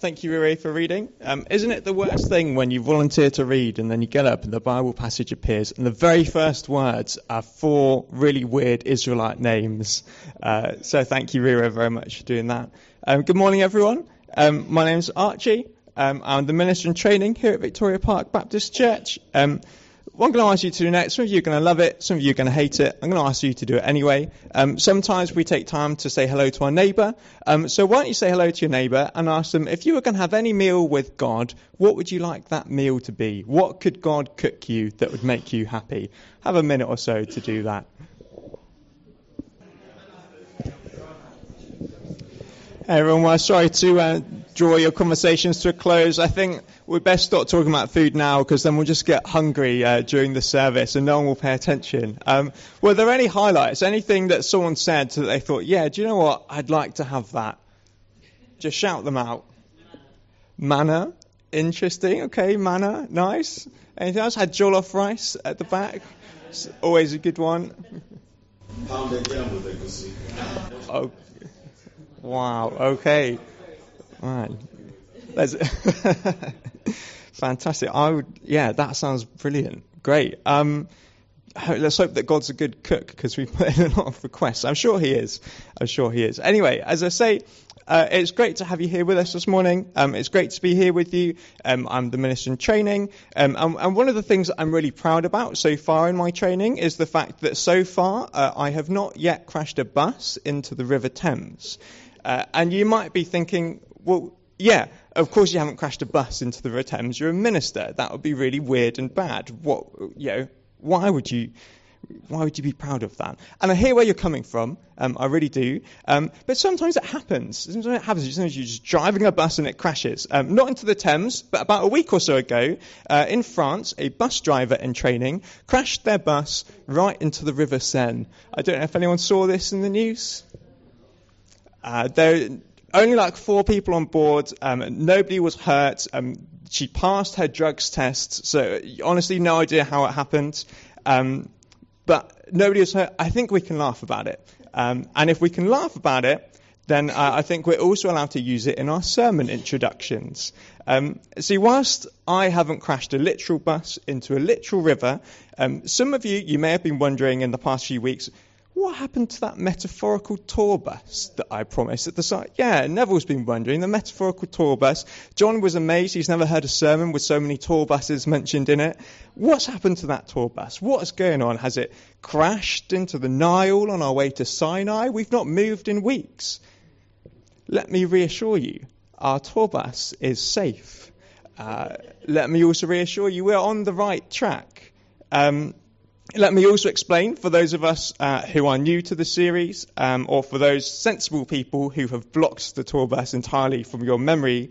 Thank you, Riri, for reading. Isn't it the worst thing when you volunteer to read and then you get up and the Bible passage appears and the very first words are four really weird Israelite names? So thank you, Riri, very much for doing that. Good morning, everyone. My name's Archie. I'm the minister in training here at Victoria Park Baptist Church. What I'm going to ask you to do next, some of you are going to love it, some of you are going to hate it. I'm going to ask you to do it anyway. Sometimes we take time to say hello to our neighbour. So why don't you say hello to your neighbour and ask them, if you were going to have any meal with God, what would you like that meal to be? What could God cook you that would make you happy? Have a minute or so to do that. Hey everyone, well, sorry to draw your conversations to a close. I think we'd best stop talking about food now because then we'll just get hungry during the service and no one will pay attention. Were there any highlights, anything that someone said that they thought, yeah, do you know what, I'd like to have that? Just shout them out. Manna, interesting, okay, manna, nice. Anything else? Had jollof rice at the back, it's always a good one. Pounded yam with egusi. Oh. Wow, okay. Right. Fantastic. That sounds brilliant. Great. Let's hope that God's a good cook because we put in a lot of requests. I'm sure he is. Anyway, as I say, it's great to have you here with us this morning. It's great to be here with you. I'm the minister in training. And one of the things that I'm really proud about so far in my training is the fact that so far I have not yet crashed a bus into the River Thames. And you might be thinking, well, yeah, of course you haven't crashed a bus into the River Thames. You're a minister. That would be really weird and bad. Why would you be proud of that? And I hear where you're coming from. I really do. But sometimes it happens. Sometimes you're just driving a bus and it crashes. Not into the Thames, but about a week or so ago, in France, a bus driver in training crashed their bus right into the River Seine. I don't know if anyone saw this in the news. There are only like 4 people on board. Nobody was hurt. She passed her drugs test. So honestly, no idea how it happened. But nobody was hurt. I think we can laugh about it. And if we can laugh about it, then I think we're also allowed to use it in our sermon introductions. See, whilst I haven't crashed a literal bus into a literal river, some of you may have been wondering in the past few weeks, what happened to that metaphorical tour bus that I promised at the start? Yeah, Neville's been wondering, the metaphorical tour bus. John was amazed. He's never heard a sermon with so many tour buses mentioned in it. What's happened to that tour bus? What's going on? Has it crashed into the Nile on our way to Sinai? We've not moved in weeks. Let me reassure you, our tour bus is safe. Let me also reassure you, we're on the right track. Let me also explain, for those of us who are new to the series, or for those sensible people who have blocked the tour bus entirely from your memory,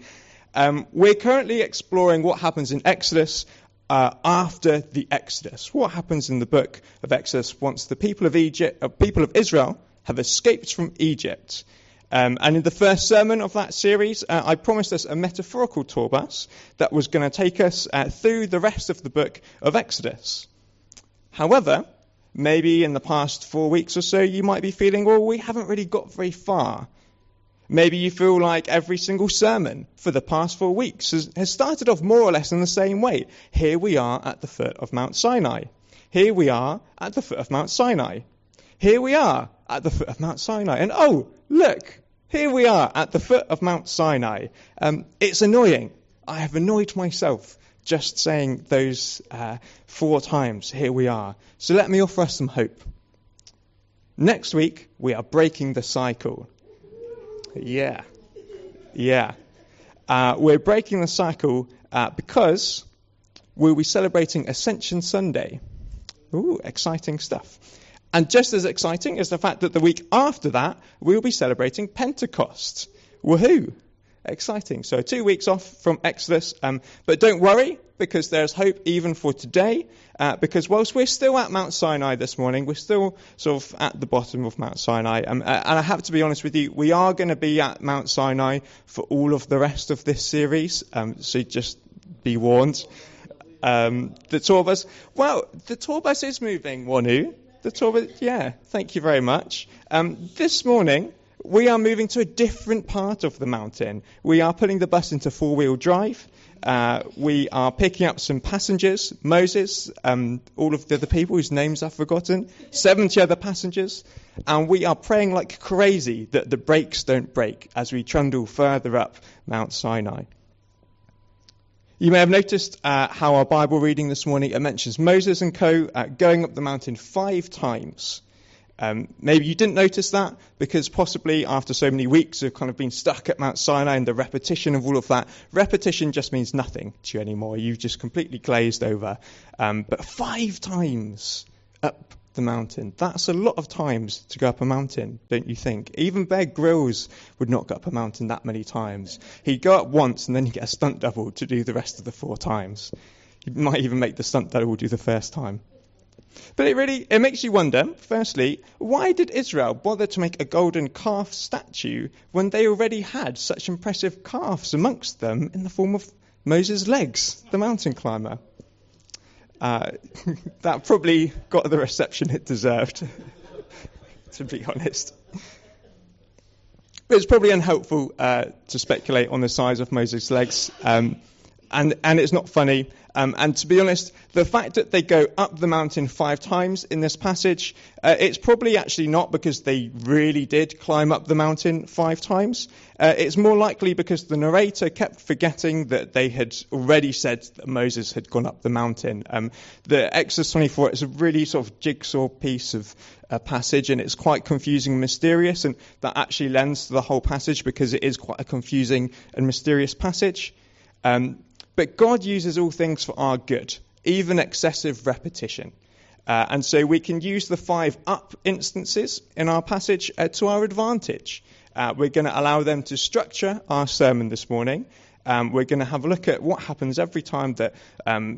we're currently exploring what happens in Exodus after the Exodus. What happens in the book of Exodus once the people of Israel have escaped from Egypt. And in the first sermon of that series, I promised us a metaphorical tour bus that was going to take us through the rest of the book of Exodus. However, maybe in the past 4 weeks or so, you might be feeling, well, we haven't really got very far. Maybe you feel like every single sermon for the past 4 weeks has started off more or less in the same way. Here we are at the foot of Mount Sinai. Here we are at the foot of Mount Sinai. Here we are at the foot of Mount Sinai. And oh, look, here we are at the foot of Mount Sinai. It's annoying. I have annoyed myself just saying those 4 times, here we are. So let me offer us some hope. Next week, we are breaking the cycle. Yeah. We're breaking the cycle because we'll be celebrating Ascension Sunday. Ooh, exciting stuff. And just as exciting is the fact that the week after that, we'll be celebrating Pentecost. Woohoo! Exciting. So 2 weeks off from Exodus. But don't worry, because there's hope even for today. Because whilst we're still at Mount Sinai this morning, we're still sort of at the bottom of Mount Sinai. And I have to be honest with you, we are going to be at Mount Sinai for all of the rest of this series. So just be warned. The tour bus. Well, the tour bus is moving, Wanu. The tour bus, yeah, thank you very much. This morning, we are moving to a different part of the mountain. We are putting the bus into four-wheel drive. We are picking up some passengers, Moses, all of the other people whose names I've forgotten, 70 other passengers, and we are praying like crazy that the brakes don't break as we trundle further up Mount Sinai. You may have noticed how our Bible reading this morning, it mentions Moses and co. Going up the mountain 5 times. Maybe you didn't notice that because possibly after so many weeks of kind of being stuck at Mount Sinai and the repetition of all of that, repetition just means nothing to you anymore. You've just completely glazed over. But 5 times up the mountain, that's a lot of times to go up a mountain, don't you think? Even Bear Grylls would not go up a mountain that many times. He'd go up once and then he'd get a stunt double to do the rest of the 4 times. He might even make the stunt double do the first time. But it makes you wonder, firstly, why did Israel bother to make a golden calf statue when they already had such impressive calves amongst them in the form of Moses' legs, the mountain climber? That probably got the reception it deserved, to be honest. But it's probably unhelpful to speculate on the size of Moses' legs, and it's not funny. And to be honest, the fact that they go up the mountain 5 times in this passage, it's probably actually not because they really did climb up the mountain 5 times. It's more likely because the narrator kept forgetting that they had already said that Moses had gone up the mountain. The Exodus 24 is a really sort of jigsaw piece of passage, and it's quite confusing and mysterious, and that actually lends to the whole passage because it is quite a confusing and mysterious passage. But God uses all things for our good, even excessive repetition. And so we can use the 5 up instances in our passage to our advantage. We're going to allow them to structure our sermon this morning. We're going to have a look at what happens every time that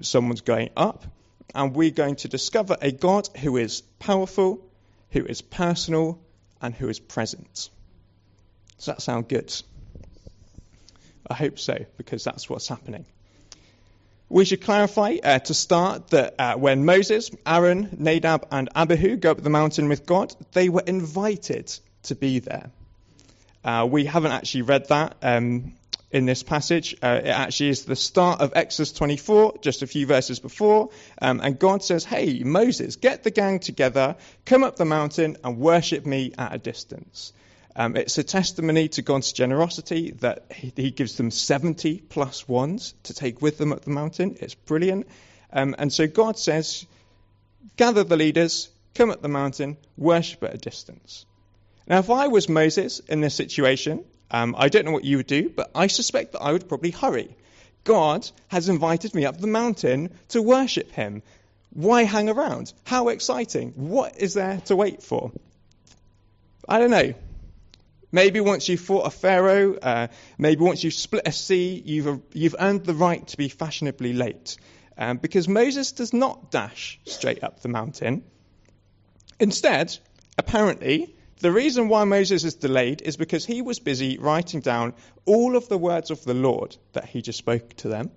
someone's going up. And we're going to discover a God who is powerful, who is personal, and who is present. Does that sound good? I hope so, because that's what's happening. We should clarify to start that when Moses, Aaron, Nadab and Abihu go up the mountain with God, they were invited to be there. We haven't actually read that in this passage. It actually is the start of Exodus 24, just a few verses before. And God says, hey, Moses, get the gang together, come up the mountain and worship me at a distance. It's a testimony to God's generosity that he gives them 70 plus ones to take with them up the mountain. It's brilliant. And so God says, gather the leaders, come up the mountain, worship at a distance. Now, if I was Moses in this situation, I don't know what you would do, but I suspect that I would probably hurry. God has invited me up the mountain to worship him. Why hang around? How exciting. What is there to wait for? I don't know. Maybe once you've fought a pharaoh, maybe once you've split a sea, you've earned the right to be fashionably late. Because Moses does not dash straight up the mountain. Instead, apparently, the reason why Moses is delayed is because he was busy writing down all of the words of the Lord that he just spoke to them.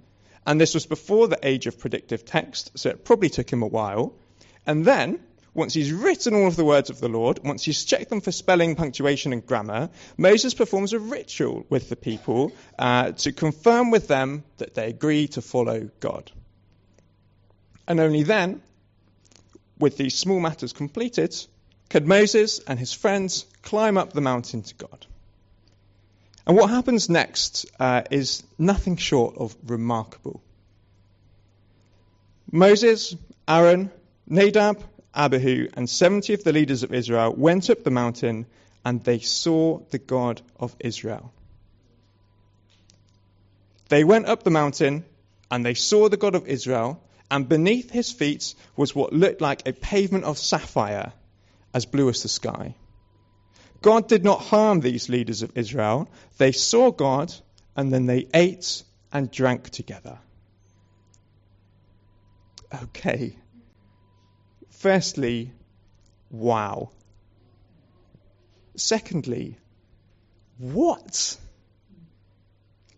And this was before the age of predictive text, so it probably took him a while. And then, once he's written all of the words of the Lord, once he's checked them for spelling, punctuation and grammar, Moses performs a ritual with the people to confirm with them that they agree to follow God. And only then, with these small matters completed, could Moses and his friends climb up the mountain to God. And what happens next is nothing short of remarkable. Moses, Aaron, Nadab, Abihu and 70 of the leaders of Israel went up the mountain and they saw the God of Israel. They went up the mountain and they saw the God of Israel, and beneath his feet was what looked like a pavement of sapphire as blue as the sky. God did not harm these leaders of Israel. They saw God and then they ate and drank together. Okay. Firstly, wow. Secondly, what?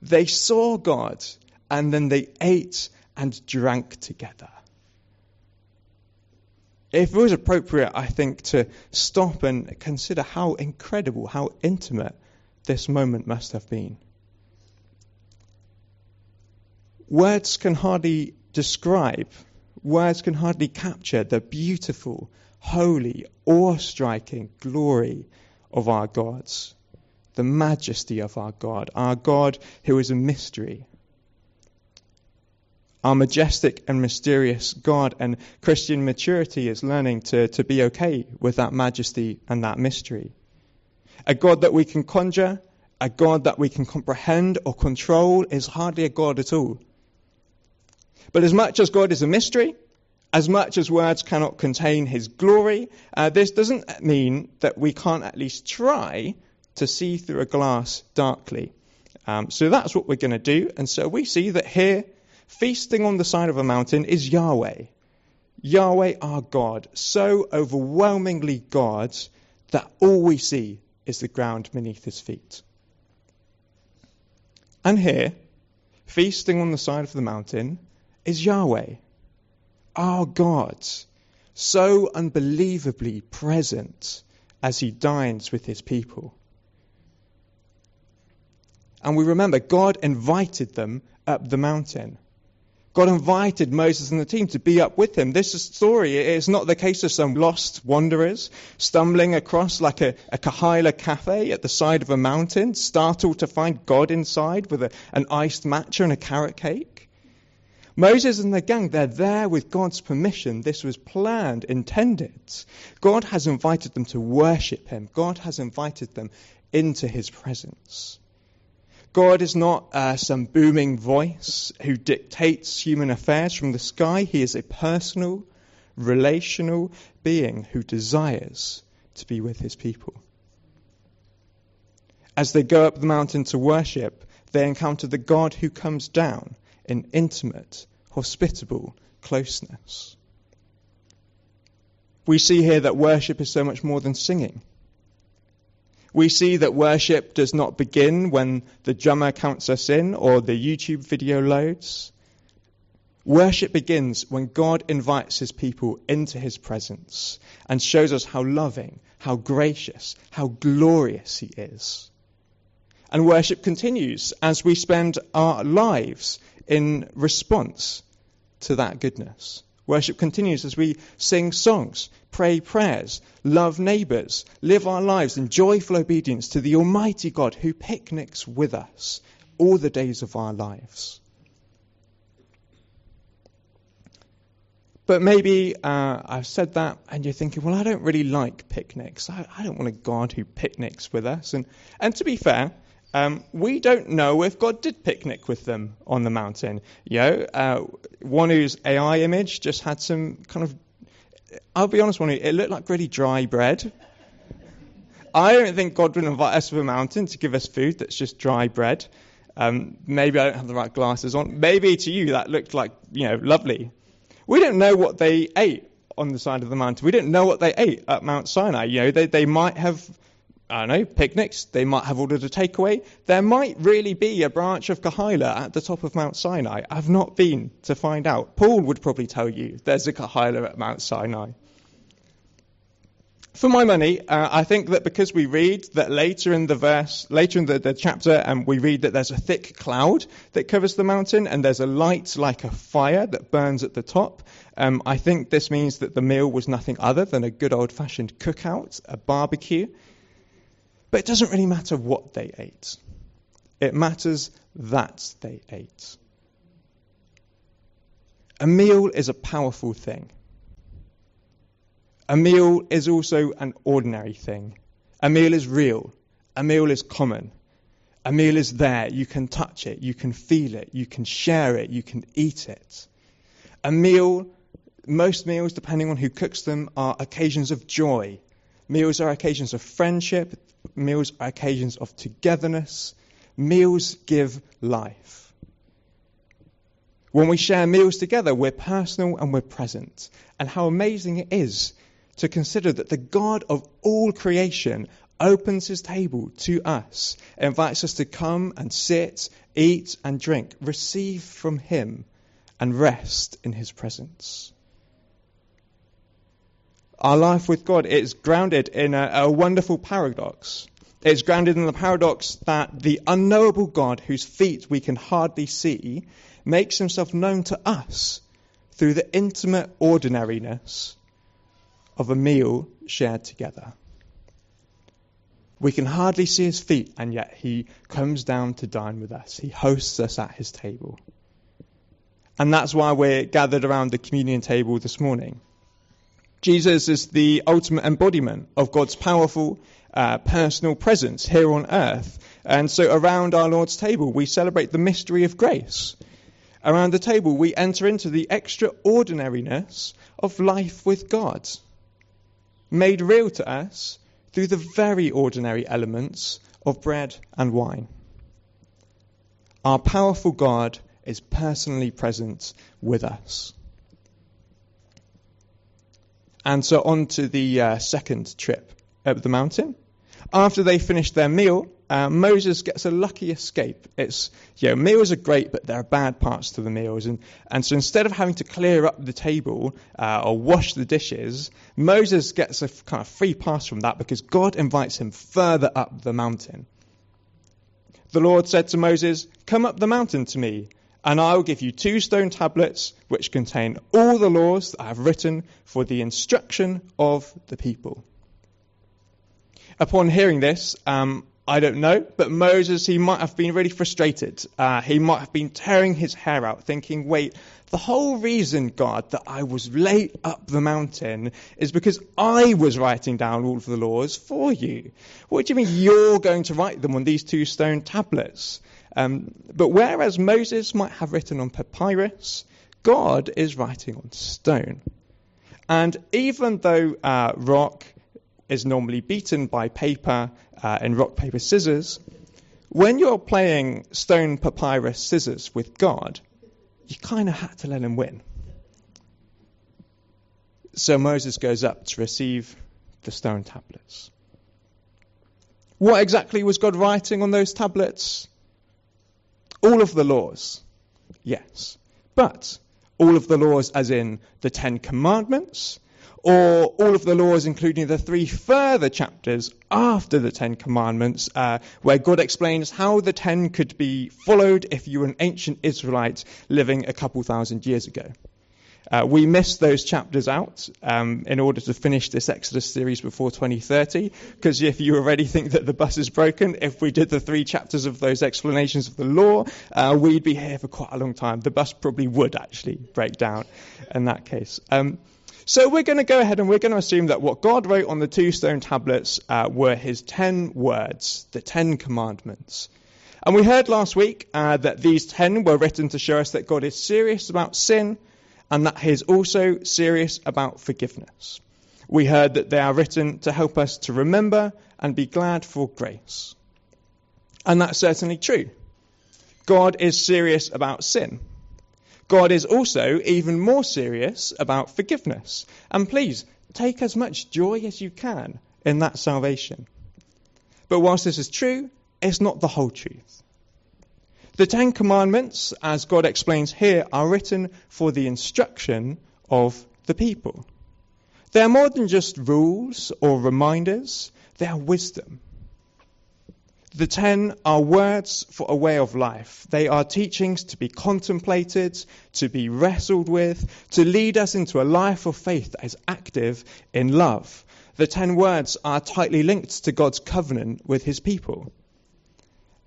They saw God and then they ate and drank together. It was appropriate, I think, to stop and consider how incredible, how intimate this moment must have been. Words can hardly describe, words can hardly capture the beautiful, holy, awe-striking glory of our God, the majesty of our God who is a mystery. Our majestic and mysterious God, and Christian maturity is learning to be okay with that majesty and that mystery. A God that we can conjure, a God that we can comprehend or control is hardly a God at all. But as much as God is a mystery, as much as words cannot contain his glory, this doesn't mean that we can't at least try to see through a glass darkly. So that's what we're going to do. And so we see that here, feasting on the side of a mountain is Yahweh. Yahweh our God, so overwhelmingly God that all we see is the ground beneath his feet. And here, feasting on the side of the mountain is Yahweh, our God, so unbelievably present as he dines with his people. And we remember God invited them up the mountain. God invited Moses and the team to be up with him. This story is not the case of some lost wanderers stumbling across like a Kahila cafe at the side of a mountain, startled to find God inside with an iced matcha and a carrot cake. Moses and the gang, they're there with God's permission. This was planned, intended. God has invited them to worship him. God has invited them into his presence. God is not some booming voice who dictates human affairs from the sky. He is a personal, relational being who desires to be with his people. As they go up the mountain to worship, they encounter the God who comes down in intimate, hospitable closeness. We see here that worship is so much more than singing. We see that worship does not begin when the drummer counts us in or the YouTube video loads. Worship begins when God invites his people into his presence and shows us how loving, how gracious, how glorious he is. And worship continues as we spend our lives in response to that goodness. Worship continues as we sing songs, pray prayers, love neighbours, live our lives in joyful obedience to the Almighty God who picnics with us all the days of our lives. But maybe I've said that and you're thinking, well, I don't really like picnics. I don't want a God who picnics with us. And to be fair, we don't know if God did picnic with them on the mountain. Wanu's AI image just had some kind of, I'll be honest, Wanu, it looked like really dry bread. I don't think God would invite us to a mountain to give us food that's just dry bread. Maybe I don't have the right glasses on. Maybe to you that looked like, lovely. We don't know what they ate on the side of the mountain. We don't know what they ate at Mount Sinai. They might have, picnics. They might have ordered a takeaway. There might really be a branch of Kahila at the top of Mount Sinai. I've not been to find out. Paul would probably tell you there's a Kahila at Mount Sinai. For my money, I think that because we read that later in the chapter, and we read that there's a thick cloud that covers the mountain, and there's a light like a fire that burns at the top. I think this means that the meal was nothing other than a good old-fashioned cookout, a barbecue. But it doesn't really matter what they ate. It matters that they ate. A meal is a powerful thing. A meal is also an ordinary thing. A meal is real. A meal is common. A meal is there. You can touch it. You can feel it. You can share it. You can eat it. A meal, most meals, depending on who cooks them, are occasions of joy. Meals are occasions of friendship. Meals are occasions of togetherness. Meals give life. When we share meals together, we're personal and we're present. And how amazing it is to consider that the God of all creation opens his table to us, invites us to come and sit, eat and drink, receive from him and rest in his presence. Our life with God is grounded in a wonderful paradox. It's grounded in the paradox that the unknowable God, whose feet we can hardly see, makes himself known to us through the intimate ordinariness of a meal shared together. We can hardly see his feet, and yet he comes down to dine with us. He hosts us at his table. And that's why we're gathered around the communion table this morning. Jesus is the ultimate embodiment of God's powerful, personal presence here on earth. And so around our Lord's table, we celebrate the mystery of grace. Around the table, we enter into the extraordinariness of life with God, made real to us through the very ordinary elements of bread and wine. Our powerful God is personally present with us. And so on to the second trip up the mountain. After they finish their meal, Moses gets a lucky escape. Meals are great, but there are bad parts to the meals. And so instead of having to clear up the table or wash the dishes, Moses gets a kind of free pass from that because God invites him further up the mountain. The Lord said to Moses, "Come up the mountain to me, and I will give you 2 stone tablets which contain all the laws that I have written for the instruction of the people." Upon hearing this, I don't know, but Moses, he might have been really frustrated. He might have been tearing his hair out, thinking, wait, the whole reason, God, that I was late up the mountain is because I was writing down all of the laws for you. What do you mean you're going to write them on these 2 stone tablets? But whereas Moses might have written on papyrus, God is writing on stone. And even though rock is normally beaten by paper in rock, paper, scissors, when you're playing stone, papyrus, scissors with God, you kind of had to let him win. So Moses goes up to receive the stone tablets. What exactly was God writing on those tablets? All of the laws, yes. But all of the laws as in the 10 Commandments, or all of the laws including the 3 further chapters after the 10 Commandments, where God explains how the 10 could be followed if you were an ancient Israelite living a couple thousand years ago. We missed those chapters out in order to finish this Exodus series before 2030, because if you already think that the bus is broken, if we did the 3 chapters of those explanations of the law, we'd be here for quite a long time. The bus probably would actually break down in that case. So we're going to go ahead and we're going to assume that what God wrote on the 2 stone tablets were his 10 words, the 10 commandments. And we heard last week that these 10 were written to show us that God is serious about sin and that he is also serious about forgiveness. We heard that they are written to help us to remember and be glad for grace. And that's certainly true. God is serious about sin. God is also even more serious about forgiveness. And please, take as much joy as you can in that salvation. But whilst this is true, it's not the whole truth. The 10 Commandments, as God explains here, are written for the instruction of the people. They are more than just rules or reminders, they are wisdom. The 10 are words for a way of life. They are teachings to be contemplated, to be wrestled with, to lead us into a life of faith that is active in love. The 10 words are tightly linked to God's covenant with his people.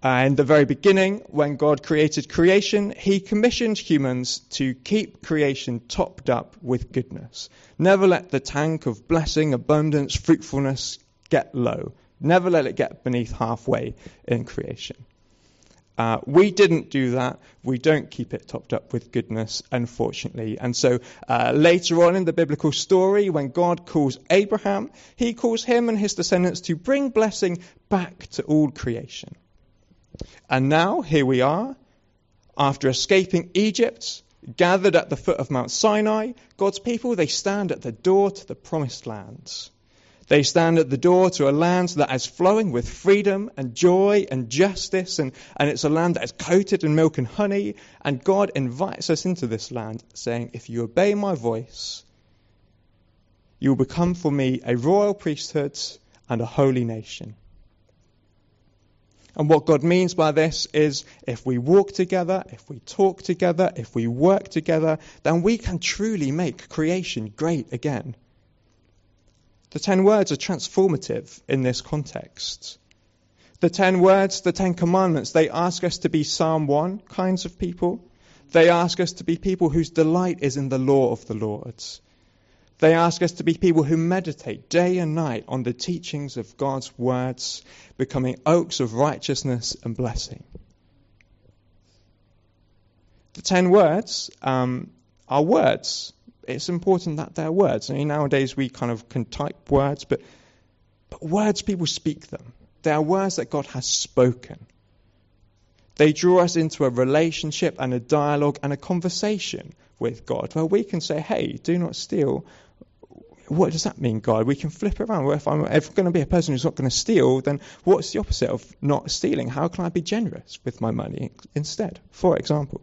In the very beginning, when God created creation, he commissioned humans to keep creation topped up with goodness. Never let the tank of blessing, abundance, fruitfulness get low. Never let it get beneath halfway in creation. We didn't do that. We don't keep it topped up with goodness, unfortunately. And so later on in the biblical story, when God calls Abraham, he calls him and his descendants to bring blessing back to all creation. And now, here we are, after escaping Egypt, gathered at the foot of Mount Sinai, God's people, they stand at the door to the promised land. They stand at the door to a land that is flowing with freedom and joy and justice, and it's a land that is coated in milk and honey. And God invites us into this land, saying, if you obey my voice, You will become for me a royal priesthood and a holy nation. And what God means by this is if we walk together, if we talk together, if we work together, then we can truly make creation great again. The 10 words are transformative in this context. The 10 words, the 10 commandments, they ask us to be Psalm 1 kinds of people. They ask us to be people whose delight is in the law of the Lord. They ask us to be people who meditate day and night on the teachings of God's words, becoming oaks of righteousness and blessing. The 10 words are words. It's important that they're words. I mean, nowadays we kind of can type words, but words, people speak them. They are words that God has spoken. They draw us into a relationship and a dialogue and a conversation with God, where we can say, hey, do not steal. What does that mean, God? We can flip it around. Well, if I'm going to be a person who's not going to steal, then what's the opposite of not stealing? How can I be generous with my money instead, for example?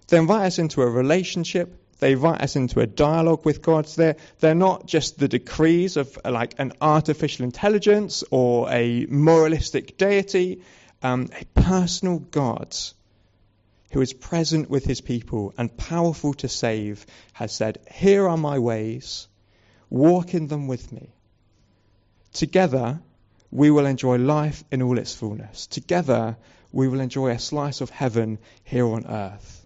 They invite us into a relationship. They invite us into a dialogue with God. They're not just the decrees of like an artificial intelligence or a moralistic deity. A personal God who is present with his people and powerful to save has said, here are my ways, walk in them with me. Together, we will enjoy life in all its fullness. Together, we will enjoy a slice of heaven here on earth.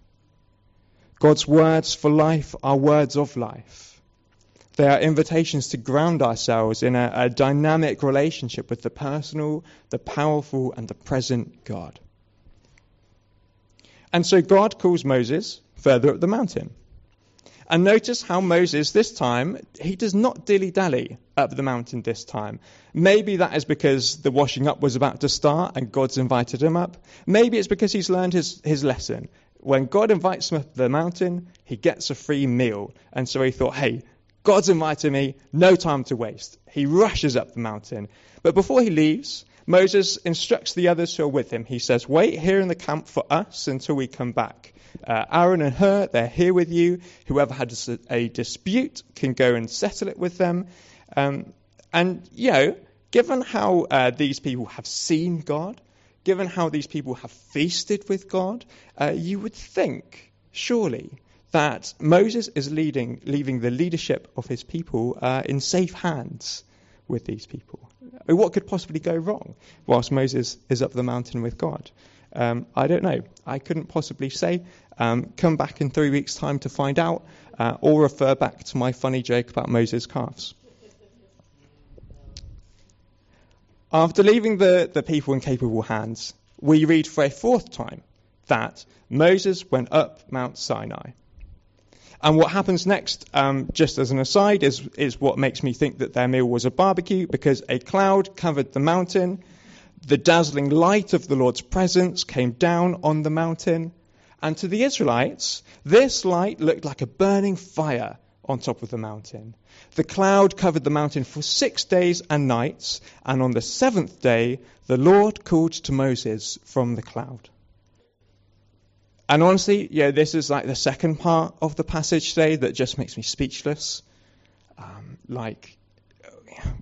God's words for life are words of life. They are invitations to ground ourselves in a dynamic relationship with the personal, the powerful, and the present God. And so God calls Moses further up the mountain. And notice how Moses this time, he does not dilly-dally up the mountain this time. Maybe that is because the washing up was about to start and God's invited him up. Maybe it's because he's learned his lesson. When God invites him up the mountain, he gets a free meal. And so he thought, hey, God's invited me, no time to waste. He rushes up the mountain. But before he leaves, Moses instructs the others who are with him. He says, wait here in the camp for us until we come back. Aaron and Hur, they're here with you. Whoever has a dispute can go and settle it with them. And, given how these people have seen God, given how these people have feasted with God, you would think, surely, that Moses is leaving the leadership of his people in safe hands with these people. What could possibly go wrong whilst Moses is up the mountain with God? I don't know. I couldn't possibly say. Come back in 3 weeks' time to find out, or refer back to my funny joke about Moses' calves. After leaving the people in capable hands, we read for a fourth time that Moses went up Mount Sinai. And what happens next, just as an aside, is what makes me think that their meal was a barbecue, because a cloud covered the mountain. The dazzling light of the Lord's presence came down on the mountain. And to the Israelites, this light looked like a burning fire on top of the mountain. The cloud covered the mountain for 6 days and nights. And on the seventh day, the Lord called to Moses from the cloud. And honestly, this is like the second part of the passage today that just makes me speechless.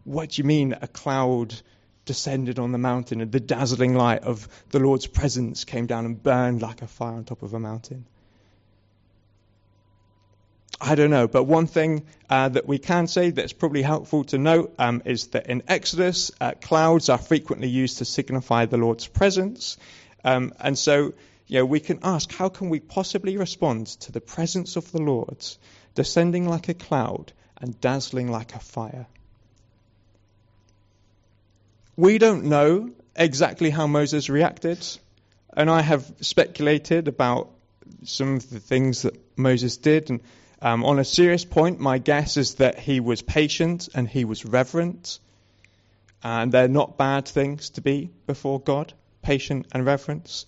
What do you mean a cloud descended on the mountain and the dazzling light of the Lord's presence came down and burned like a fire on top of a mountain? I don't know, but one thing that we can say that's probably helpful to note is that in Exodus, clouds are frequently used to signify the Lord's presence. And so we can ask, how can we possibly respond to the presence of the Lord descending like a cloud and dazzling like a fire? We don't know exactly how Moses reacted, and I have speculated about some of the things that Moses did. And on a serious point, my guess is that he was patient and he was reverent. And they're not bad things to be before God, patient and reverence.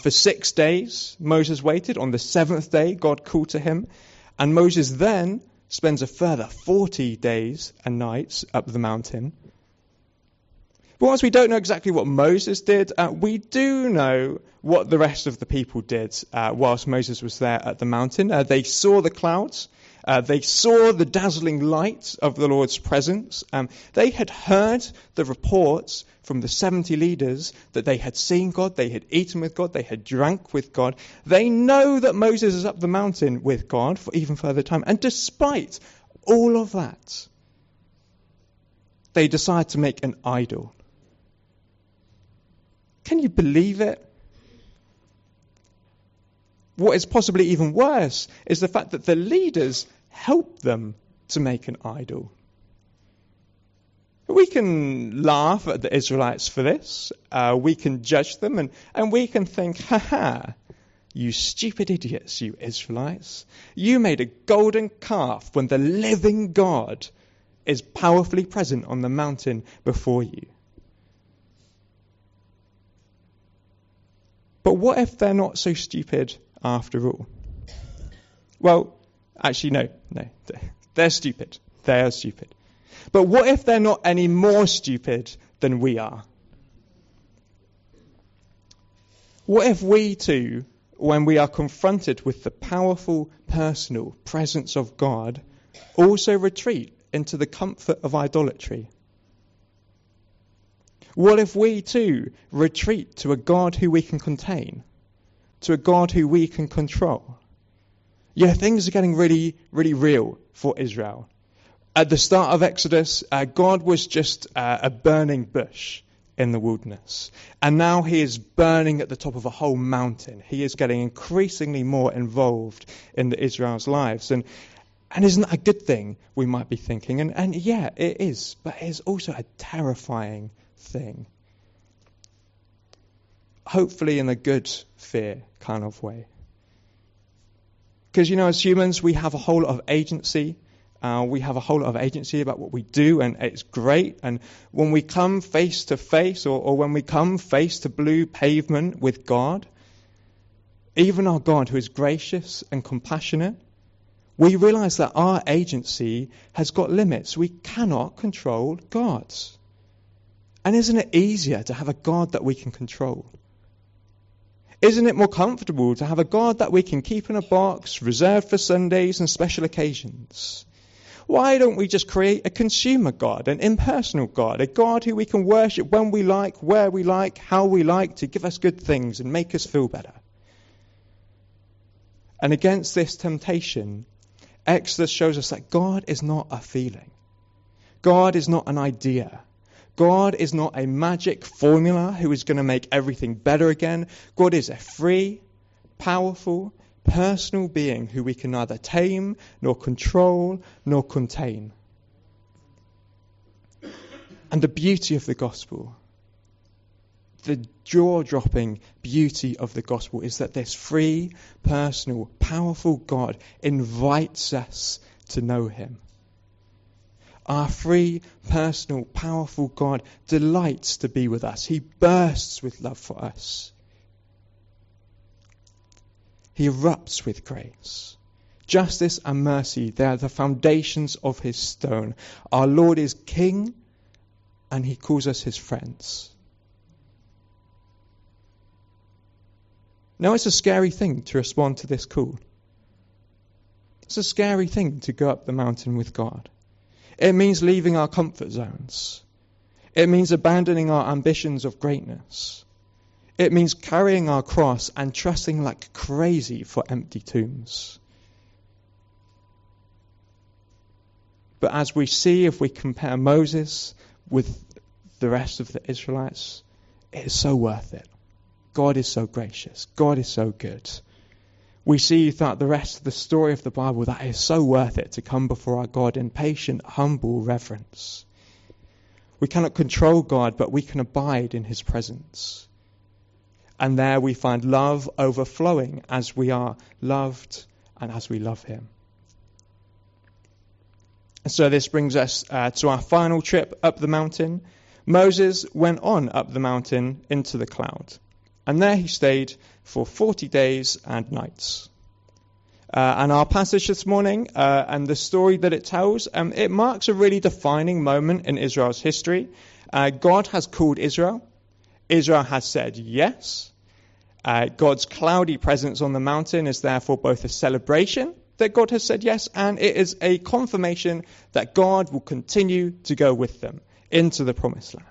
For 6 days, Moses waited. On the seventh day, God called to him. And Moses then spends a further 40 days and nights up the mountain. But whilst we don't know exactly what Moses did, we do know what the rest of the people did whilst Moses was there at the mountain. They saw the clouds. They saw the dazzling light of the Lord's presence. They had heard the reports from the 70 leaders that they had seen God, they had eaten with God, they had drank with God. They know that Moses is up the mountain with God for even further time. And despite all of that, they decide to make an idol. Can you believe it? What is possibly even worse is the fact that the leaders helped them to make an idol. We can laugh at the Israelites for this. We can judge them and we can think, you stupid idiots, you Israelites. You made a golden calf when the living God is powerfully present on the mountain before you. But what if they're not so stupid after all? Well, actually, no, they're stupid. They are stupid. But what if they're not any more stupid than we are? What if we too, when we are confronted with the powerful, personal presence of God, also retreat into the comfort of idolatry? What if we too retreat to a God who we can contain, to a God who we can control? Yeah, things are getting really, really real for Israel. At the start of Exodus, God was just a burning bush in the wilderness. And now he is burning at the top of a whole mountain. He is getting increasingly more involved in the Israel's lives. And isn't that a good thing, we might be thinking? And yeah, it is. But it is also a terrifying thing. Hopefully in a good fear kind of way. Because, as humans, we have a whole lot of agency. We have a whole lot of agency about what we do, and it's great. And when we come face to face, or when we come face to blue pavement with God, even our God who is gracious and compassionate, we realize that our agency has got limits. We cannot control God. And isn't it easier to have a God that we can control? Isn't it more comfortable to have a God that we can keep in a box, reserved for Sundays and special occasions? Why don't we just create a consumer God, an impersonal God, a God who we can worship when we like, where we like, how we like, to give us good things and make us feel better? And against this temptation, Exodus shows us that God is not a feeling. God is not an idea. God is not a magic formula who is going to make everything better again. God is a free, powerful, personal being who we can neither tame, nor control, nor contain. And the beauty of the gospel, the jaw-dropping beauty of the gospel, is that this free, personal, powerful God invites us to know him. Our free, personal, powerful God delights to be with us. He bursts with love for us. He erupts with grace. Justice and mercy, they are the foundations of his stone. Our Lord is King, and he calls us his friends. Now, it's a scary thing to respond to this call. It's a scary thing to go up the mountain with God. It means leaving our comfort zones. It means abandoning our ambitions of greatness. It means carrying our cross and trusting like crazy for empty tombs. But as we see, if we compare Moses with the rest of the Israelites, it is so worth it. God is so gracious. God is so good. We see throughout the rest of the story of the Bible that it is so worth it to come before our God in patient, humble reverence. We cannot control God, but we can abide in his presence. And there we find love overflowing as we are loved and as we love him. And so this brings us to our final trip up the mountain. Moses went on up the mountain into the cloud. And there he stayed for 40 days and nights. And our passage this morning and the story that it tells, it marks a really defining moment in Israel's history. God has called Israel. Israel has said yes. God's cloudy presence on the mountain is therefore both a celebration that God has said yes, and it is a confirmation that God will continue to go with them into the promised land.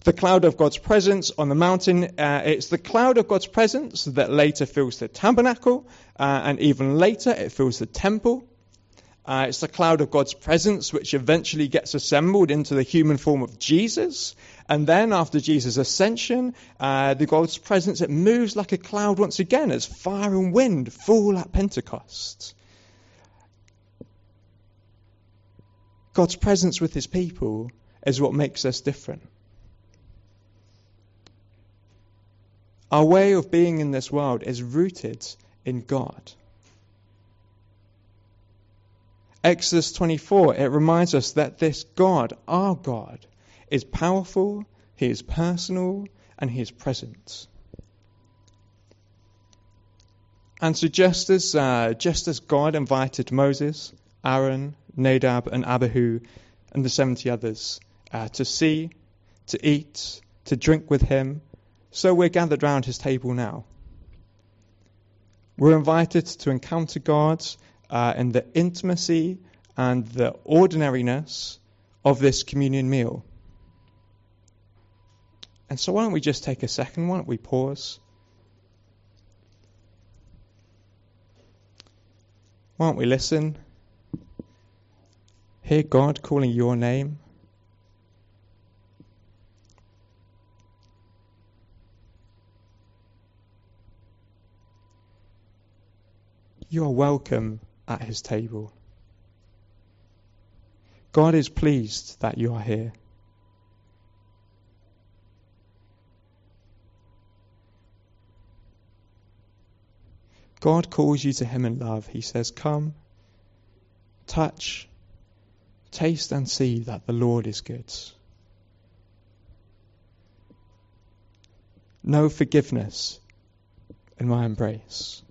The cloud of God's presence on the mountain, it's the cloud of God's presence that later fills the tabernacle, and even later it fills the temple. It's the cloud of God's presence which eventually gets assembled into the human form of Jesus. And then after Jesus' ascension, the God's presence, it moves like a cloud once again as fire and wind fall at Pentecost. God's presence with his people is what makes us different. Our way of being in this world is rooted in God. Exodus 24, it reminds us that this God, our God, is powerful, he is personal, and he is present. And so just as God invited Moses, Aaron, Nadab, and Abihu, and the 70 others to see, to eat, to drink with him, so we're gathered round his table now. We're invited to encounter God in the intimacy and the ordinariness of this communion meal. And so why don't we just take a second? Why don't we pause? Why don't we listen? Hear God calling your name. You are welcome at his table. God is pleased that you are here. God calls you to him in love. He says, come, touch, taste and see that the Lord is good. Know forgiveness in my embrace.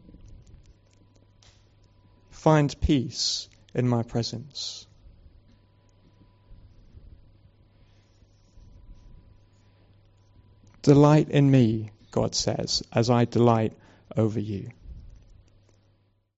Find peace in my presence. Delight in me, God says, as I delight over you.